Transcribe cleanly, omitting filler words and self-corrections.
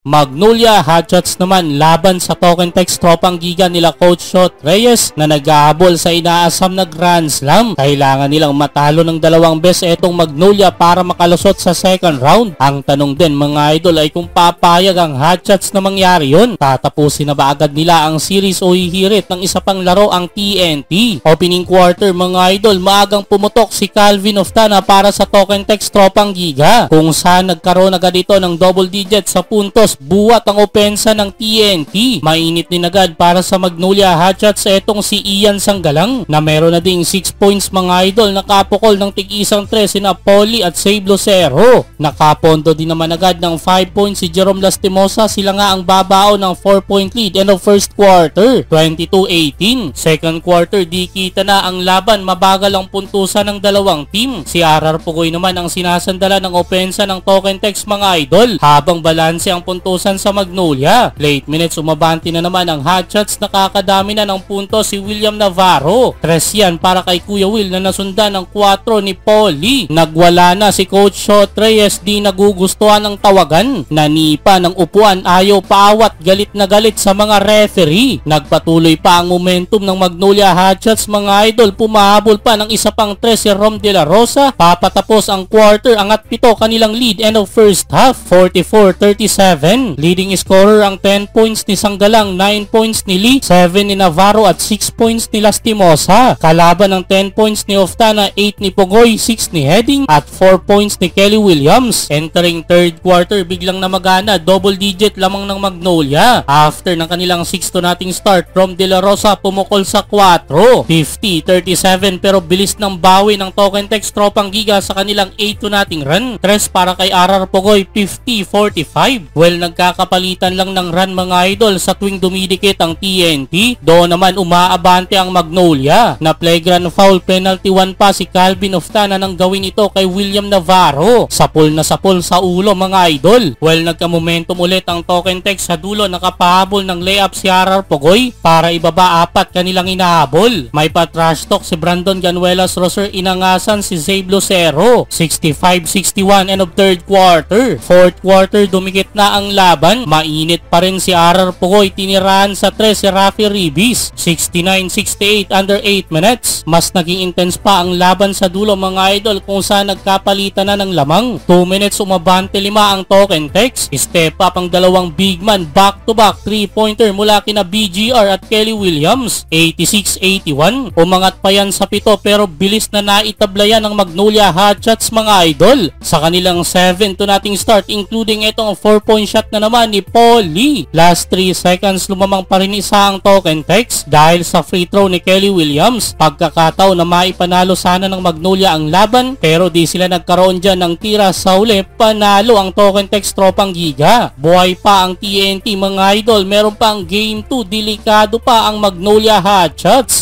Magnolia Hotshots naman laban sa Token Text tropang giga nila Coach Shot Reyes na nag-aabol sa inaasam na Grand Slam. Kailangan nilang matalo ng 2 beses etong Magnolia para makalusot sa second round. Ang tanong din mga idol ay kung papayag ang Hotshots na mangyari yun. Tatapusin na ba agad nila ang series o hihirit ng isa pang laro ang TNT? Opening quarter mga idol, maagang pumutok si Calvin Oftana para sa Token Text tropang giga kung saan nagkaroon agad ito ng double digit sa puntos buwat ang opensa ng TNT. Mainit din agad para sa Magnolia Hotshots etong si Ian Sanggalang na meron na ding 6 points mga idol, nakapukol ng tig-isang 3 sina Polly at Save Lucero. Nakapondo din naman agad ng 5 points si Jerome Lastimosa, sila nga ang babao ng 4-point lead end of first quarter, 22-18. Second quarter di kita na ang laban, mabagal ang puntusan ng dalawang team. Si RR Pugoy naman ang sinasandala ng opensa ng Token Text mga idol habang balanse ang puntusan sa Magnolia. Late minutes umabante na naman ang Hotshots, nakakadami na ng punto si William Navarro. 3 yan para kay Kuya Will na nasundan ng 4 ni Polly. Nagwala na si Coach Shot Reyes, di nagugustuhan ng tawagan. Nanipa ng upuan, ayaw paawat, galit na galit sa mga referee. Nagpatuloy pa ang momentum ng Magnolia Hotshots mga idol, pumahabol pa ng isa pang 3 si Rom De La Rosa. Papatapos ang quarter, angat 7 kanilang lead end of first half, 44-37. Leading scorer ang 10 points ni Sanggalang, 9 points ni Lee, 7 ni Navarro at 6 points ni Lastimosa. Kalaban ng 10 points ni Oftana, 8 ni Pugoy, 6 ni Heading at 4 points ni Kelly Williams. Entering third quarter, biglang namagana, double digit lamang ng Magnolia. After ng kanilang 6-0 start, Rom De La Rosa pumukol sa 4, 50-37 pero bilis ng bawi ng Token Text tropang giga sa kanilang 8-0 run. 3 para kay RR Pugoy, 50-45. Well, nagkakapalitan lang ng run mga idol sa tuwing dumidikit ang TNT. Doon naman umaabante ang Magnolia. Na playground foul, penalty 1 pa si Calvin Oftana nang gawin ito kay William Navarro. Sapul na sapul sa ulo mga idol. Well, nagka-momentum ulit ang Token Text sa dulo, nakapahabol ng layup si RR Pugoy para ibaba 4 kanilang inahabol. May pa-trash talk si Brandon Ganuelas Roser, inangasan si Save Lucero. 65-61 end of third quarter. Fourth quarter, dumikit na ang laban. Mainit pa rin si RR Pugoy, tinirahan sa 3 si Rafi Ribis. 69-68 under 8 minutes. Mas naging intense pa ang laban sa dulo mga idol kung saan nagkapalitan na ng lamang. 2 minutes umabante 5 ang Token Text. Step up ang dalawang big man, back to back 3-pointer mula kina BGR at Kelly Williams. 86-81. Umangat pa yan sa 7 pero bilis na naitablayan ng Magnolia Hotshots mga idol. Sa kanilang 7-0 start, including itong 4-point shot na naman ni Polly. Last 3 seconds, lumamang pa rin isa ang Token Text dahil sa free throw ni Kelly Williams. Pagkakataon na maipanalo sana ng Magnolia ang laban pero di sila nagkaroon dyan ng tira sa uli. Panalo ang Token Text tropang giga. Buhay pa ang TNT mga idol, meron pang game 2, delikado pa ang Magnolia Hotshots.